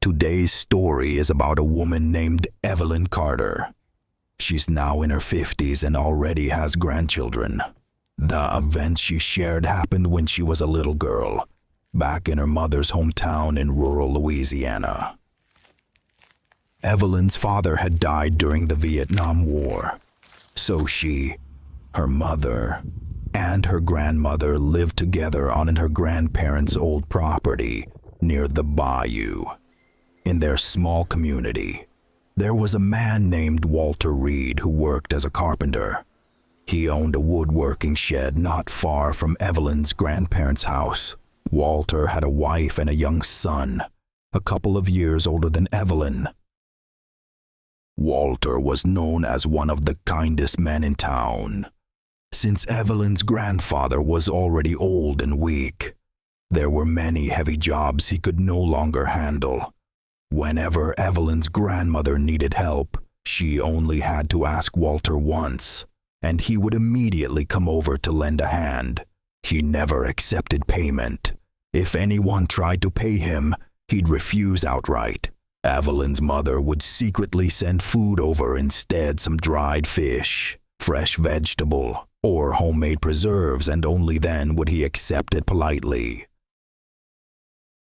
Today's story is about a woman named Evelyn Carter. She's now in her 50s and already has grandchildren. The events she shared happened when she was a little girl, back in her mother's hometown in rural Louisiana. Evelyn's father had died during the Vietnam War, so she, her mother, and her grandmother lived together on her grandparents' old property near the bayou. In their small community, there was a man named Walter Reed who worked as a carpenter. He owned a woodworking shed not far from Evelyn's grandparents' house. Walter had a wife and a young son, a couple of years older than Evelyn. Walter was known as one of the kindest men in town. Since Evelyn's grandfather was already old and weak, there were many heavy jobs he could no longer handle. Whenever Evelyn's grandmother needed help, she only had to ask Walter once, and he would immediately come over to lend a hand. He never accepted payment. If anyone tried to pay him, he'd refuse outright. Evelyn's mother would secretly send food over instead, some dried fish, fresh vegetable, or homemade preserves, and only then would he accept it politely.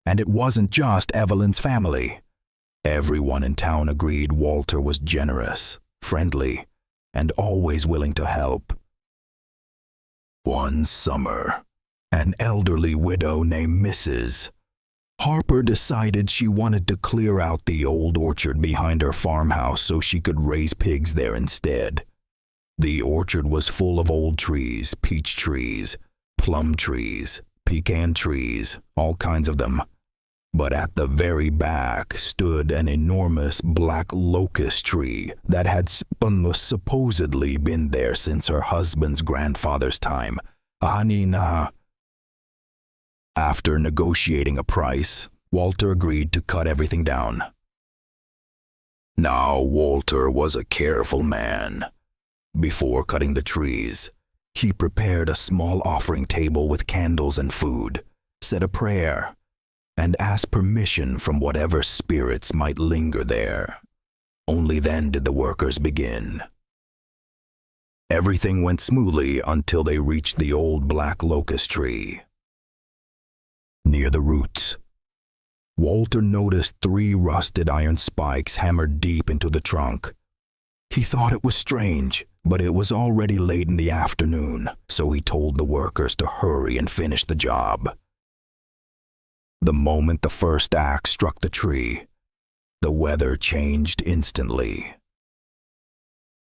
And it wasn't just Evelyn's family. Everyone in town agreed Walter was generous, friendly, and always willing to help. One summer, an elderly widow named Mrs. Harper decided she wanted to clear out the old orchard behind her farmhouse so she could raise pigs there instead. The orchard was full of old trees, peach trees, plum trees, pecan trees, all kinds of them. But at the very back stood an enormous black locust tree that had supposedly been there since her husband's grandfather's time. After negotiating a price, Walter agreed to cut everything down. Now, Walter was a careful man. Before cutting the trees, he prepared a small offering table with candles and food, said a prayer, and asked permission from whatever spirits might linger there. Only then did the workers begin. Everything went smoothly until they reached the old black locust tree. Near the roots, Walter noticed 3 rusted iron spikes hammered deep into the trunk. He thought it was strange, but it was already late in the afternoon, so he told the workers to hurry and finish the job. The moment the first axe struck the tree, the weather changed instantly.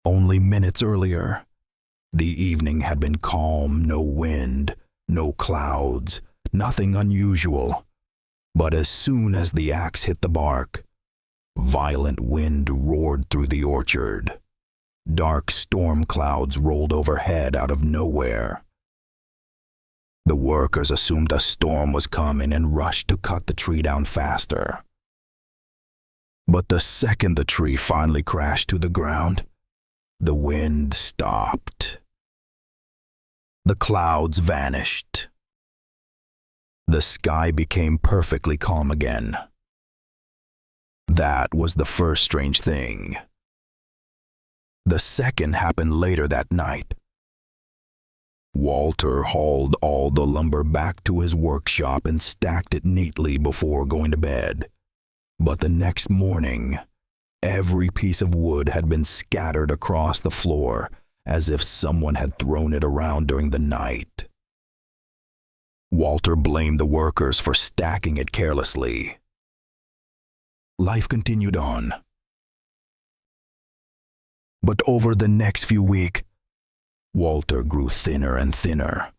Only minutes earlier, the evening had been calm, no wind, no clouds, nothing unusual. But as soon as the axe hit the bark, violent wind roared through the orchard. Dark storm clouds rolled overhead out of nowhere. The workers assumed a storm was coming and rushed to cut the tree down faster. But the second the tree finally crashed to the ground, the wind stopped. The clouds vanished. The sky became perfectly calm again. That was the first strange thing. The second happened later that night. Walter hauled all the lumber back to his workshop and stacked it neatly before going to bed. But the next morning, every piece of wood had been scattered across the floor as if someone had thrown it around during the night. Walter blamed the workers for stacking it carelessly. Life continued on. But over the next few weeks, Walter grew thinner and thinner.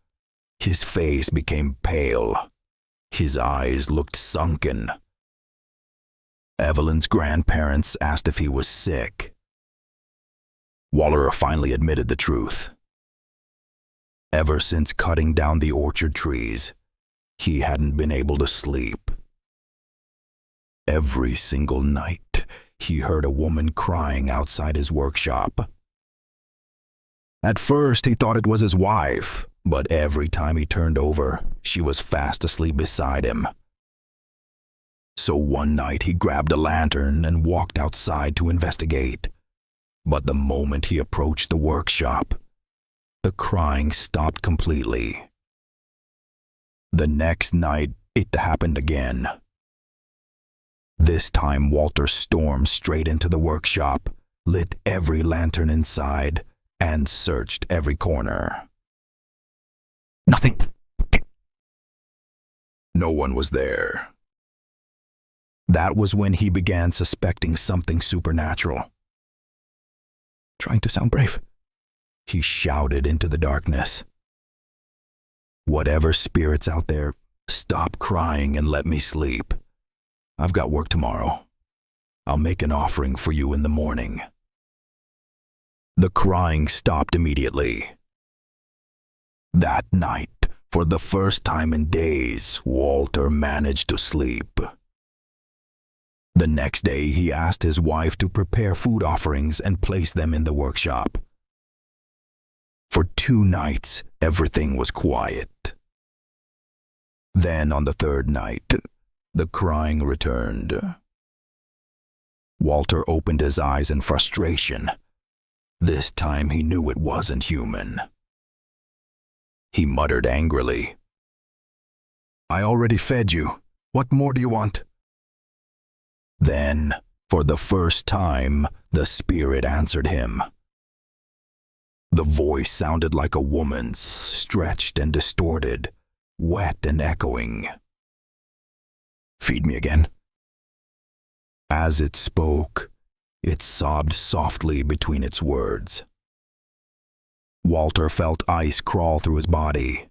His face became pale. His eyes looked sunken. Evelyn's grandparents asked if he was sick. Walter finally admitted the truth. Ever since cutting down the orchard trees, he hadn't been able to sleep. Every single night, he heard a woman crying outside his workshop. At first, he thought it was his wife, but every time he turned over, she was fast asleep beside him. So one night he grabbed a lantern and walked outside to investigate. But the moment he approached the workshop, the crying stopped completely. The next night, it happened again. This time, Walter stormed straight into the workshop, lit every lantern inside, and searched every corner. Nothing. No one was there. That was when he began suspecting something supernatural. Trying to sound brave, he shouted into the darkness. Whatever spirits out there, stop crying and let me sleep. I've got work tomorrow. I'll make an offering for you in the morning. The crying stopped immediately. That night, for the first time in days, Walter managed to sleep. The next day, he asked his wife to prepare food offerings and place them in the workshop. For 2 nights, everything was quiet. Then, on the third night, the crying returned. Walter opened his eyes in frustration. This time he knew it wasn't human. He muttered angrily, "I already fed you. What more do you want?" Then, for the first time, the spirit answered him. The voice sounded like a woman's, stretched and distorted, wet and echoing. "Feed me again." As it spoke, it sobbed softly between its words. Walter felt ice crawl through his body.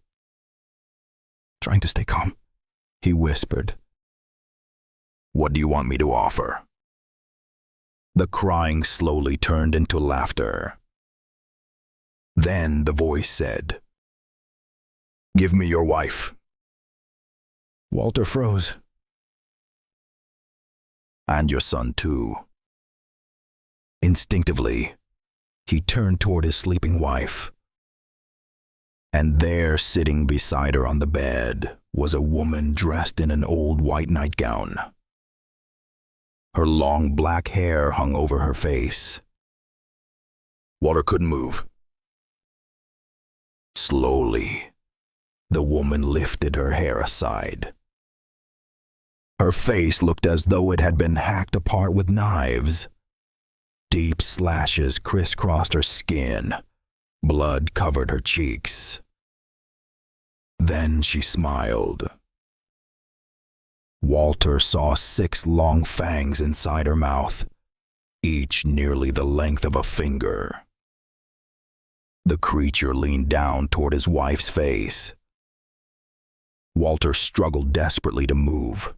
Trying to stay calm, he whispered, "What do you want me to offer?" The crying slowly turned into laughter. Then the voice said, "Give me your wife." Walter froze. "And your son too." Instinctively, he turned toward his sleeping wife. And there, sitting beside her on the bed, was a woman dressed in an old white nightgown. Her long black hair hung over her face. Walter couldn't move. Slowly, the woman lifted her hair aside. Her face looked as though it had been hacked apart with knives. Deep slashes crisscrossed her skin. Blood covered her cheeks. Then she smiled. Walter saw 6 long fangs inside her mouth, each nearly the length of a finger. The creature leaned down toward his wife's face. Walter struggled desperately to move.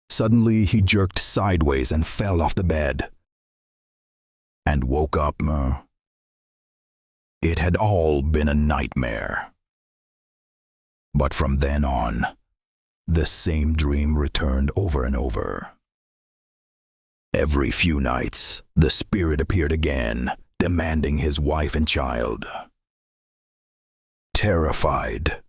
Suddenly, he jerked sideways and fell off the bed. And woke up. It had all been a nightmare. But from then on, the same dream returned over and over. Every few nights, the spirit appeared again, demanding his wife and child. Terrified,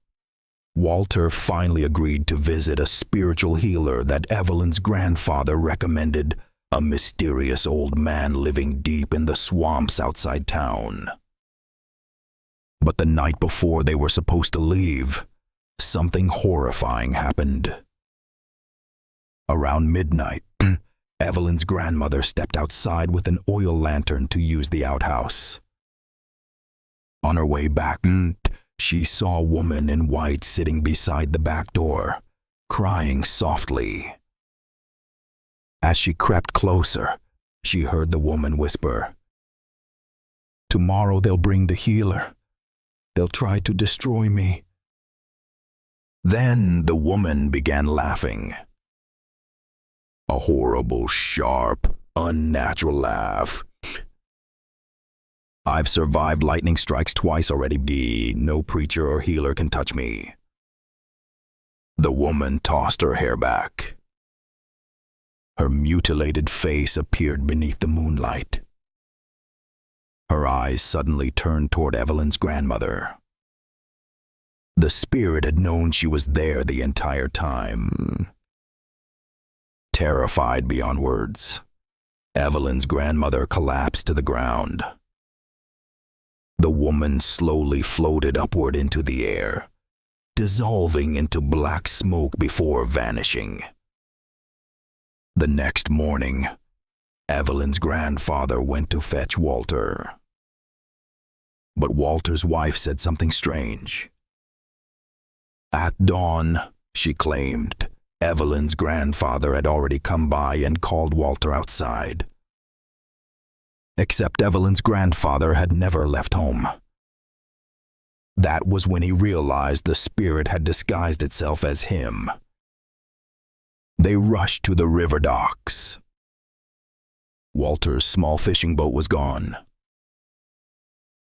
Walter finally agreed to visit a spiritual healer that Evelyn's grandfather recommended, a mysterious old man living deep in the swamps outside town. But the night before they were supposed to leave, something horrifying happened. Around midnight, Evelyn's grandmother stepped outside with an oil lantern to use the outhouse. On her way back, she saw a woman in white sitting beside the back door, crying softly. As she crept closer, she heard the woman whisper, "Tomorrow they'll bring the healer. They'll try to destroy me." Then the woman began laughing. A horrible, sharp, unnatural laugh. "I've survived lightning strikes twice already. No preacher or healer can touch me." The woman tossed her hair back. Her mutilated face appeared beneath the moonlight. Her eyes suddenly turned toward Evelyn's grandmother. The spirit had known she was there the entire time. Terrified beyond words, Evelyn's grandmother collapsed to the ground. The woman slowly floated upward into the air, dissolving into black smoke before vanishing. The next morning, Evelyn's grandfather went to fetch Walter. But Walter's wife said something strange. At dawn, she claimed, Evelyn's grandfather had already come by and called Walter outside. Except Evelyn's grandfather had never left home. That was when he realized the spirit had disguised itself as him. They rushed to the river docks. Walter's small fishing boat was gone.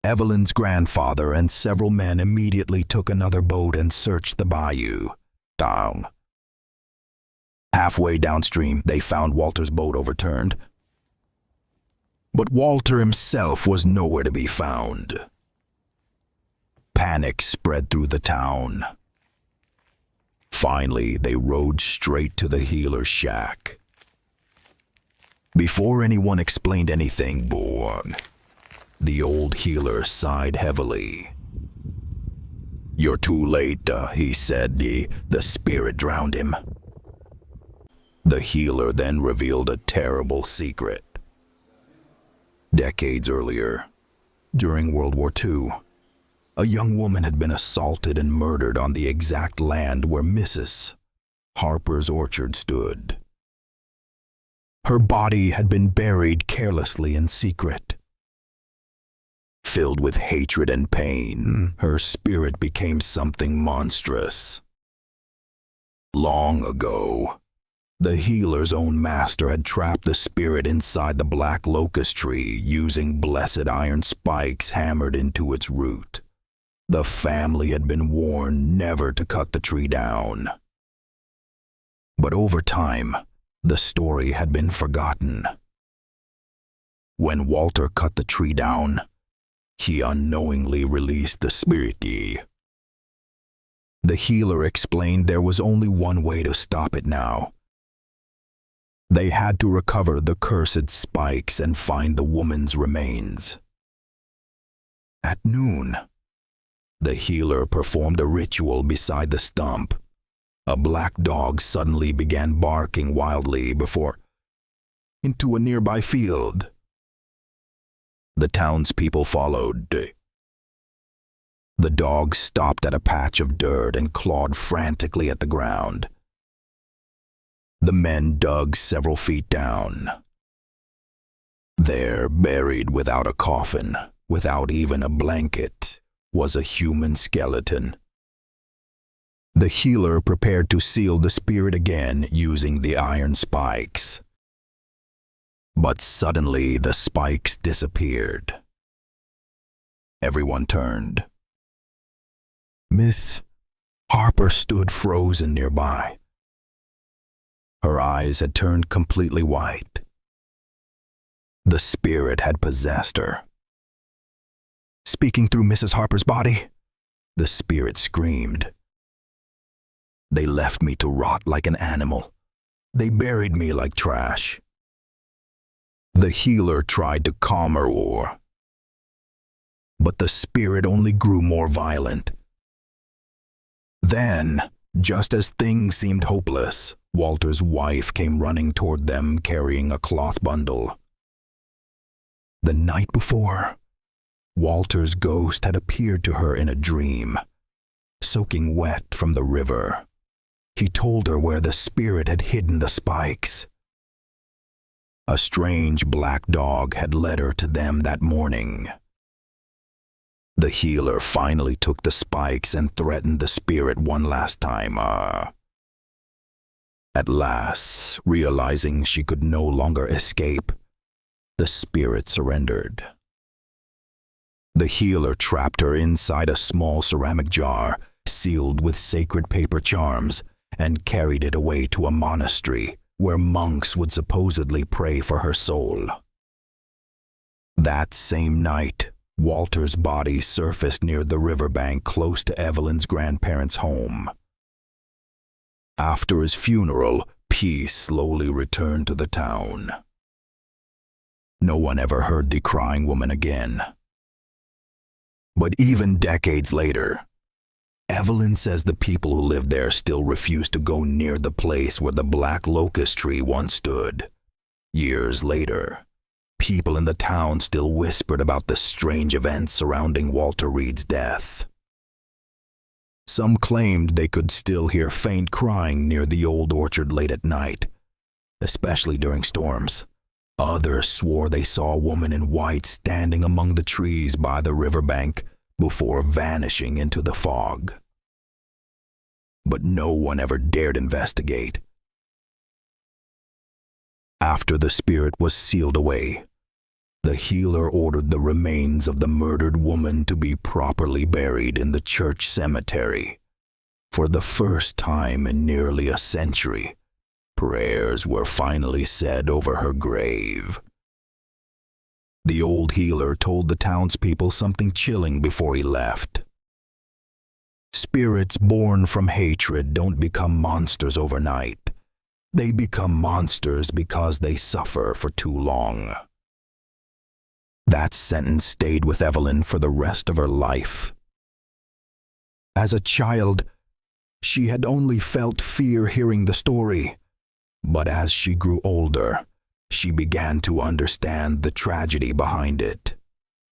Evelyn's grandfather and several men immediately took another boat and searched the bayou. Down. Halfway downstream, they found Walter's boat overturned. But Walter himself was nowhere to be found. Panic spread through the town. Finally, they rode straight to the healer's shack. Before anyone explained anything, the old healer sighed heavily. "You're too late," he said. The spirit drowned him. The healer then revealed a terrible secret. Decades earlier, during World War II, a young woman had been assaulted and murdered on the exact land where Mrs. Harper's orchard stood. Her body had been buried carelessly in secret. Filled with hatred and pain, her spirit became something monstrous. Long ago, the healer's own master had trapped the spirit inside the black locust tree using blessed iron spikes hammered into its root. The family had been warned never to cut the tree down. But over time, the story had been forgotten. When Walter cut the tree down, he unknowingly released the spirit. The healer explained there was only one way to stop it now. They had to recover the cursed spikes and find the woman's remains. At noon, the healer performed a ritual beside the stump. A black dog suddenly began barking wildly into a nearby field. The townspeople followed. The dog stopped at a patch of dirt and clawed frantically at the ground. The men dug several feet down. There, buried without a coffin, without even a blanket, was a human skeleton. The healer prepared to seal the spirit again using the iron spikes. But suddenly the spikes disappeared. Everyone turned. Miss Harper stood frozen nearby. Her eyes had turned completely white. The spirit had possessed her. Speaking through Mrs. Harper's body, the spirit screamed. They left me to rot like an animal. They buried me like trash. The healer tried to calm her, but the spirit only grew more violent. Then, just as things seemed hopeless, Walter's wife came running toward them carrying a cloth bundle. The night before, Walter's ghost had appeared to her in a dream, soaking wet from the river. He told her where the spirit had hidden the spikes. A strange black dog had led her to them that morning. The healer finally took the spikes and threatened the spirit one last time. At last, realizing she could no longer escape, the spirit surrendered. The healer trapped her inside a small ceramic jar, sealed with sacred paper charms, and carried it away to a monastery where monks would supposedly pray for her soul. That same night, Walter's body surfaced near the riverbank close to Evelyn's grandparents' home. After his funeral, peace slowly returned to the town. No one ever heard the crying woman again. But even decades later, Evelyn says the people who live there still refuse to go near the place where the black locust tree once stood. Years later, people in the town still whispered about the strange events surrounding Walter Reed's death. Some claimed they could still hear faint crying near the old orchard late at night, especially during storms. Others swore they saw a woman in white standing among the trees by the riverbank before vanishing into the fog. But no one ever dared investigate. After the spirit was sealed away, the healer ordered the remains of the murdered woman to be properly buried in the church cemetery. For the first time in nearly a century, prayers were finally said over her grave. The old healer told the townspeople something chilling before he left. Spirits born from hatred don't become monsters overnight. They become monsters because they suffer for too long. That sentence stayed with Evelyn for the rest of her life. As a child, she had only felt fear hearing the story. But as she grew older, she began to understand the tragedy behind it.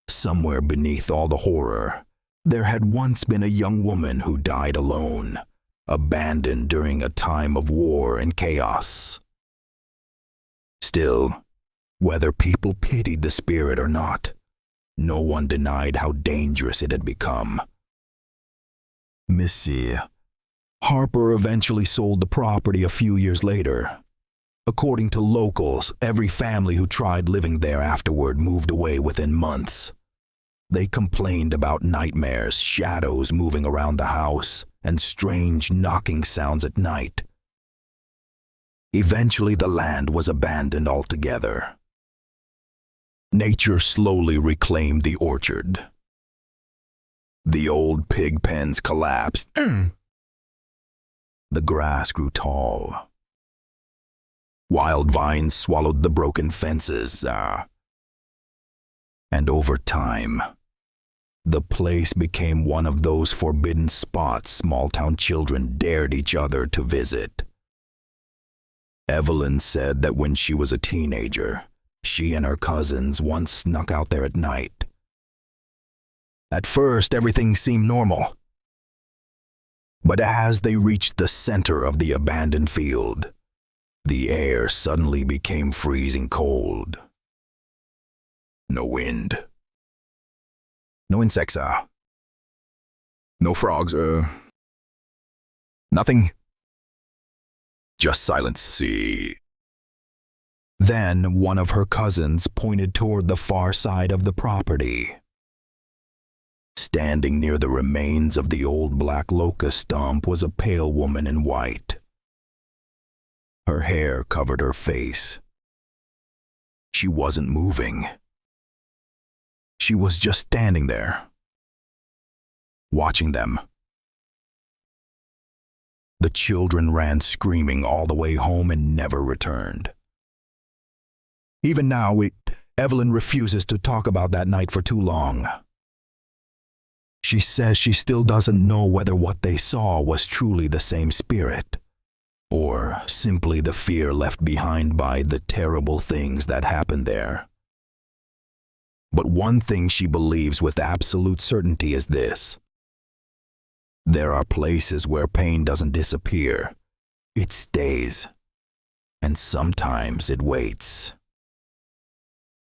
Somewhere beneath all the horror, there had once been a young woman who died alone, abandoned during a time of war and chaos. Still, whether people pitied the spirit or not, no one denied how dangerous it had become. Missy Harper eventually sold the property a few years later. According to locals, every family who tried living there afterward moved away within months. They complained about nightmares, shadows moving around the house, and strange knocking sounds at night. Eventually, the land was abandoned altogether. Nature slowly reclaimed the orchard. The old pig pens collapsed. The grass grew tall. Wild vines swallowed the broken fences. And over time, the place became one of those forbidden spots small-town children dared each other to visit. Evelyn said that when she was a teenager, she and her cousins once snuck out there at night. At first, everything seemed normal. But as they reached the center of the abandoned field, the air suddenly became freezing cold. No wind. No insects, no frogs, nothing. Just silence, see. Then one of her cousins pointed toward the far side of the property. Standing near the remains of the old black locust stump was a pale woman in white. Her hair covered her face. She wasn't moving. She was just standing there, watching them. The children ran screaming all the way home and never returned. Even now, Evelyn refuses to talk about that night for too long. She says she still doesn't know whether what they saw was truly the same spirit, or simply the fear left behind by the terrible things that happened there. But one thing she believes with absolute certainty is this: there are places where pain doesn't disappear, it stays, and sometimes it waits.